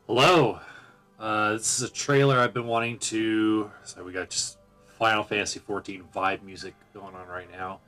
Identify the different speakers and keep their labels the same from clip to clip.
Speaker 1: Hello. This is a trailer I've been wanting to. So we got just Final Fantasy 14 vibe music going on right now.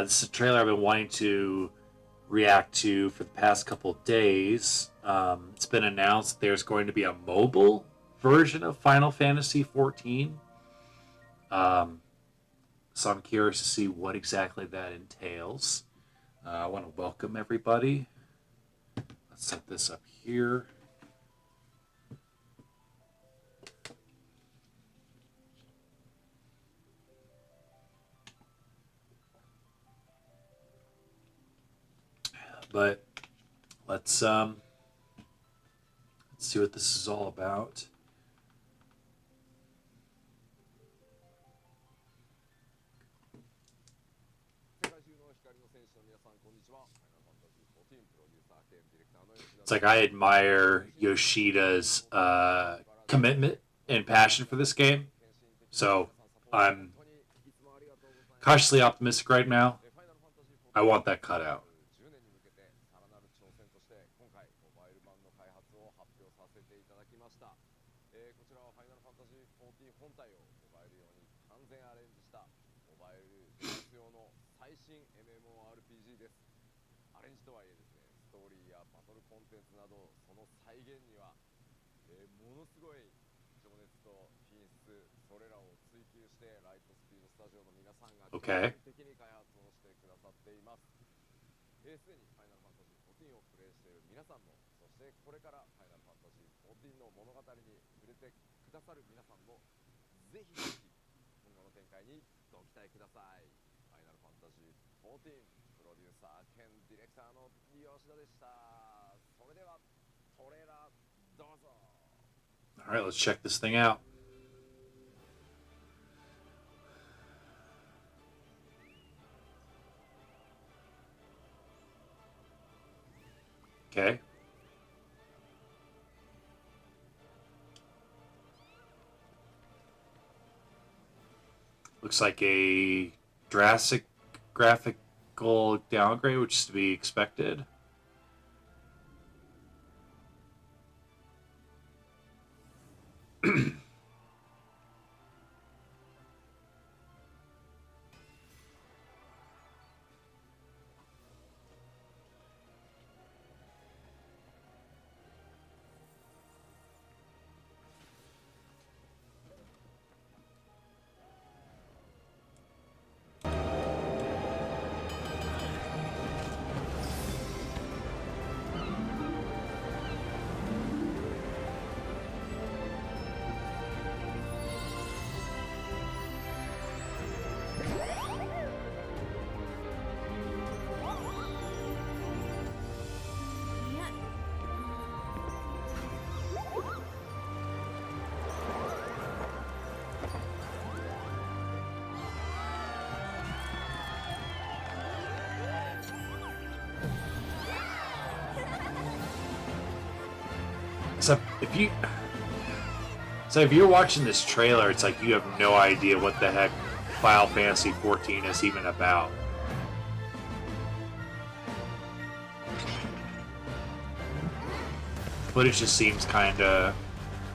Speaker 1: This is a trailer I've been wanting to react to for the past couple of days. It's been announced there's going to be a mobile version of Final Fantasy 14. Um, so I'm curious to see what exactly that entails. I want to welcome everybody. Let's set this up here. But let's see what this is all about. It's like I admire Yoshida's commitment and passion for this game. So I'm cautiously optimistic right now. I want that cut out. Okay. All right, let's check this thing out. Okay. Looks like a drastic graphical downgrade, which is to be expected. So if you're watching this trailer, it's like you have no idea what the heck Final Fantasy 14 is even about. Footage just seems kind of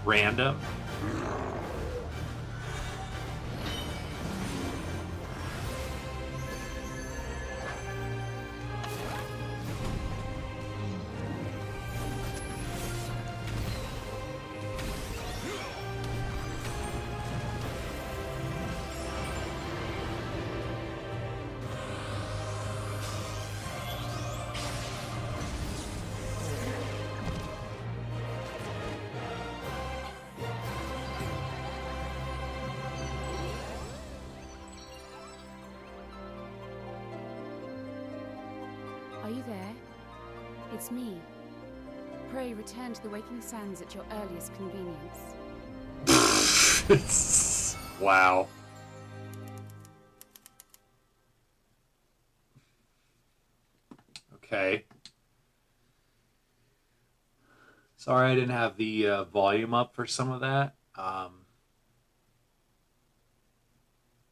Speaker 1: random.
Speaker 2: Are you there? It's me. Pray return to the waking sands at your earliest convenience.
Speaker 1: Wow. Okay. Sorry I didn't have the volume up for some of that.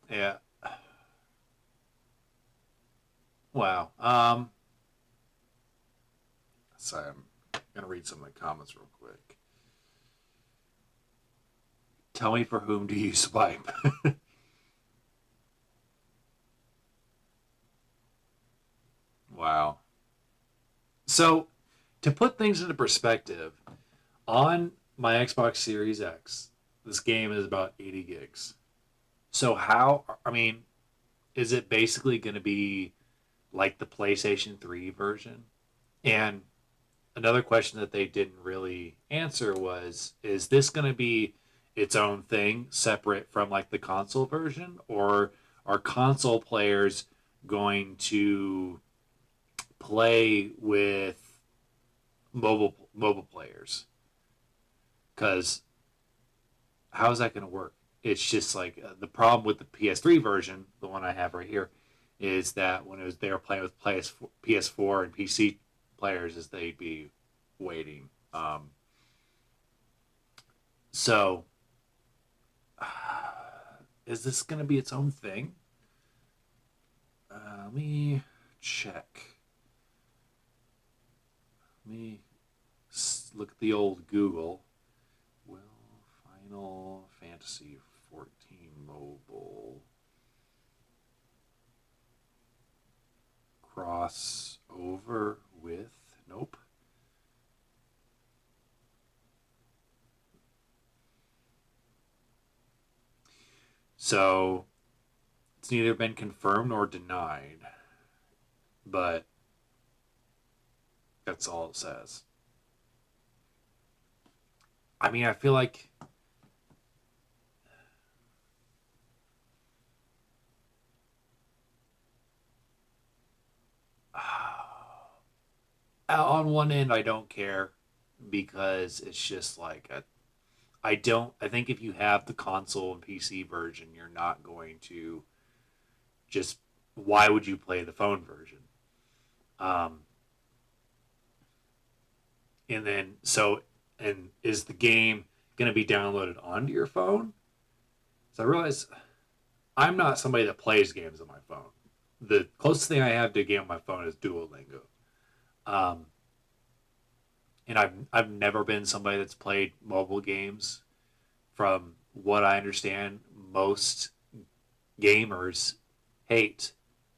Speaker 1: Yeah. Wow. Sorry, I'm I'm gonna read some of the comments real quick. Tell me, for whom do you swipe? Wow. So, to put things into perspective, on my Xbox Series X, this game is about 80 gigs. So, I mean, is it basically going to be like the PlayStation 3 version? And another question that they didn't really answer was, is this going to be its own thing separate from like the console version, or are console players going to play with mobile players? Because how is that going to work? It's just like the problem with the PS3 version, the one I have right here, is that when they were playing with PS4 and PC players, is they'd be waiting. So, is this going to be its own thing? Let me check. Let me look at the old Google. Will Final Fantasy 14 mobile cross over with? Nope. So it's neither been confirmed nor denied, but that's all it says. I mean, I feel like on one end, I don't care because it's just like I think if you have the console and PC version, you're not going to just. Why would you play the phone version? Um, and then and is the game going to be downloaded onto your phone? So I realize I'm not somebody that plays games on my phone. The closest thing I have to a game on my phone is Duolingo. Um, and I've never been somebody that's played mobile games. From what I understand, most gamers hate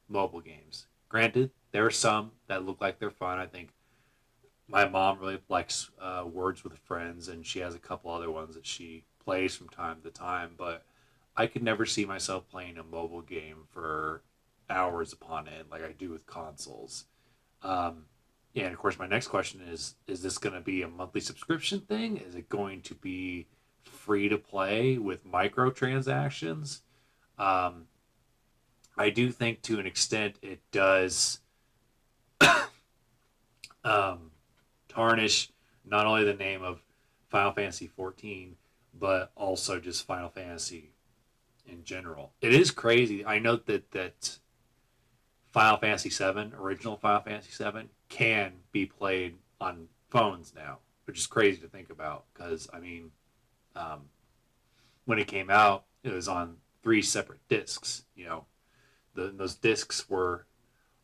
Speaker 1: mobile games. Granted, there are some that look like they're fun. I think my mom really likes Words with Friends, and she has a couple other ones that she plays from time to time. But I could never see myself playing a mobile game for hours upon end like I do with consoles. Um, yeah, and of course, my next question is this going to be a monthly subscription thing? Is it going to be free to play with microtransactions? Um, I do think to an extent it does um, tarnish not only the name of Final Fantasy 14, but also just Final Fantasy in general. It is crazy. I know that Final Fantasy 7, original Final Fantasy 7, can be played on phones now, which is crazy to think about because, I mean, um, when it came out, it was on 3 separate discs. Those discs were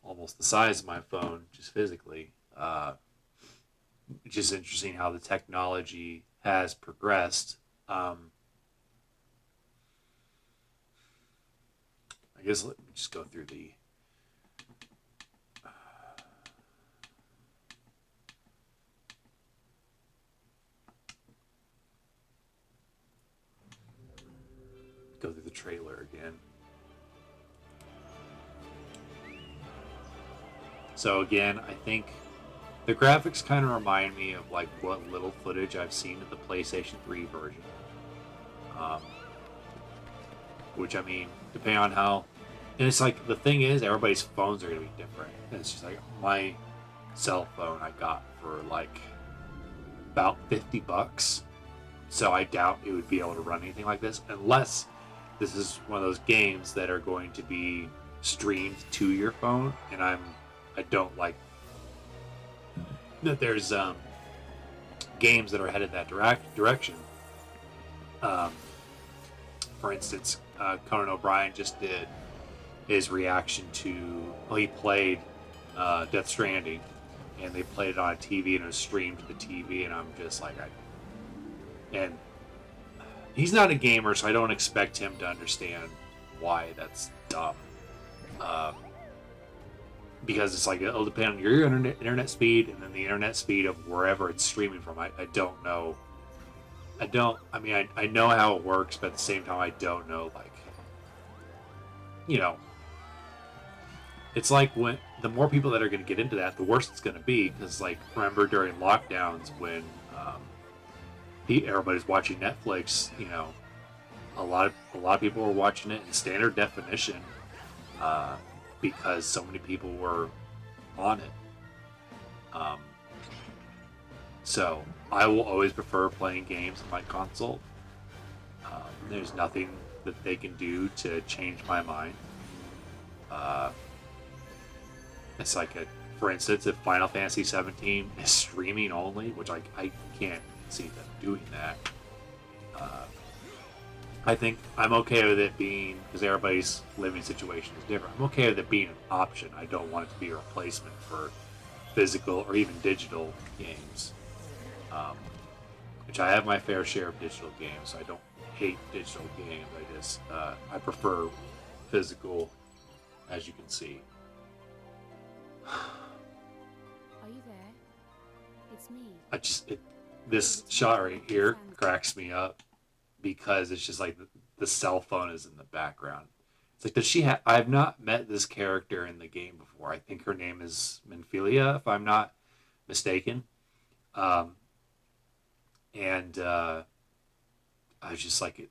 Speaker 1: almost the size of my phone, just physically. It's just interesting how the technology has progressed. I guess let me just go through the trailer again. So again, I think the graphics kind of remind me of like what little footage I've seen of the PlayStation 3 version. Um, which I mean, depending on how, and it's like the thing is, everybody's phones are gonna be different. And it's just like my cell phone I got for like about $50, so I doubt it would be able to run anything like this unless this is one of those games that are going to be streamed to your phone, and I don't like that there's games that are headed that direction. Um, for instance, Conan O'Brien just did his reaction to, well, he played Death Stranding, and they played it on a TV and it was streamed to the TV, and I'm just like, and he's not a gamer, so I don't expect him to understand why that's dumb. Um, because it's like it'll depend on your internet speed and then the internet speed of wherever it's streaming from. I don't know. I know how it works, but at the same time, I don't know, like, you know, it's like when the more people that are going to get into that, the worse it's going to be. Because, like, remember during lockdowns when everybody's watching Netflix, you know, a lot of people were watching it in standard definition because so many people were on it. So I will always prefer playing games on my console. There's nothing that they can do to change my mind. It's like, for instance, if Final Fantasy 17 is streaming only, which I can't see them doing that. I think I'm okay with it being, because everybody's living situation is different, I'm okay with it being an option. I don't want it to be a replacement for physical or even digital games. Which I have my fair share of digital games, so I don't hate digital games. I prefer physical, as you can see.
Speaker 2: Are you there? It's me.
Speaker 1: This shot right here cracks me up because it's just like the cell phone is in the background. It's like, does she have? I have not met this character in the game before. I think her name is Minfilia, if I'm not mistaken. And I was just like,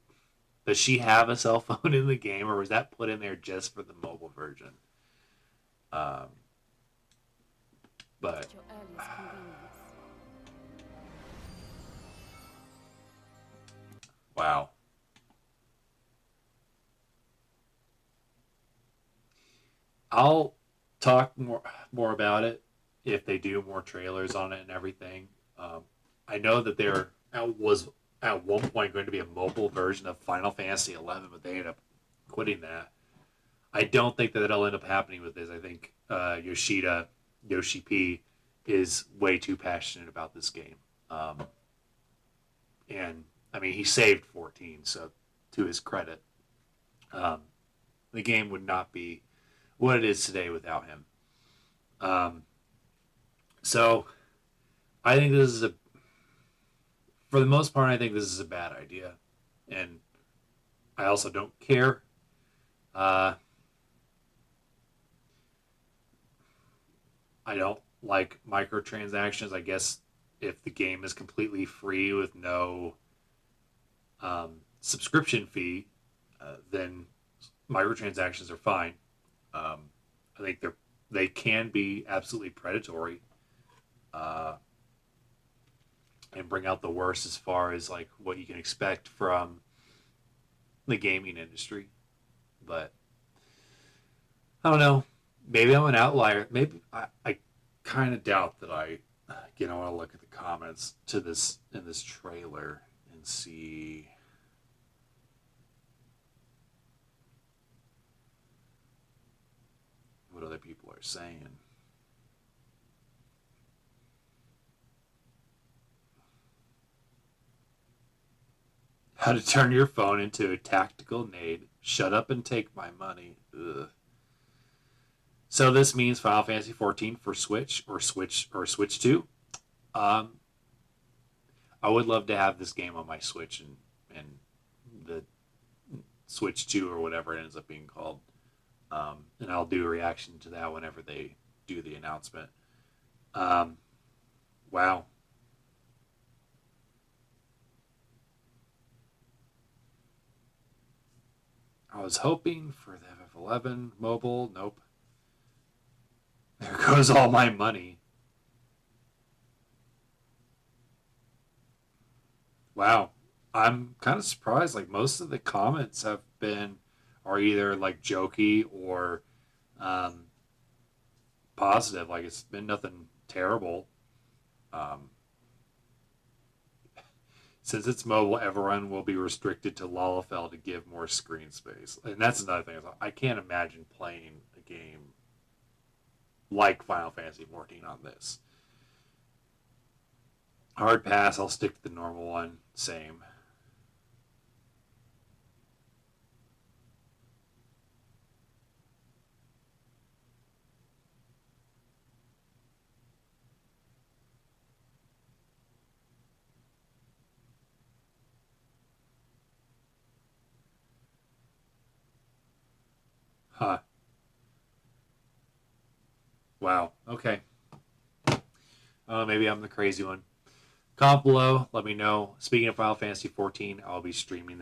Speaker 1: does she have a cell phone in the game, or was that put in there just for the mobile version? But
Speaker 2: At your earliest convenience.
Speaker 1: wow. I'll talk more about it if they do more trailers on it and everything. I know that there was at one point going to be a mobile version of Final Fantasy XI, but they ended up quitting that. I don't think that it'll end up happening with this. I think Yoshi P is way too passionate about this game. And I mean, he saved 14, so to his credit, the game would not be what it is today without him. So I think for the most part, I think this is a bad idea. And I also don't care. I don't like microtransactions. I guess if the game is completely free with no subscription fee, then microtransactions are fine. I think they can be absolutely predatory and bring out the worst as far as like what you can expect from the gaming industry. But I don't know. Maybe I'm an outlier. Maybe I kind of doubt that I want to look at the comments to this in this trailer and see. What other people are saying. How to turn your phone into a tactical nade. Shut up and take my money. Ugh. So this means Final Fantasy 14 for Switch or Switch 2. I would love to have this game on my Switch and the Switch 2 or whatever it ends up being called. And I'll do a reaction to that whenever they do the announcement. Wow. I was hoping for the FF11 mobile. Nope. There goes all my money. Wow. I'm kind of surprised. Like, most of the comments are either like jokey or positive. Like, it's been nothing terrible. Since it's mobile, everyone will be restricted to Lalafell to give more screen space. And that's another thing. I can't imagine playing a game like Final Fantasy 14 on this. Hard pass. I'll stick to the normal one. Same. Huh. Wow. Okay. Maybe I'm the crazy one. Comment below. Let me know. Speaking of Final Fantasy 14, I'll be streaming that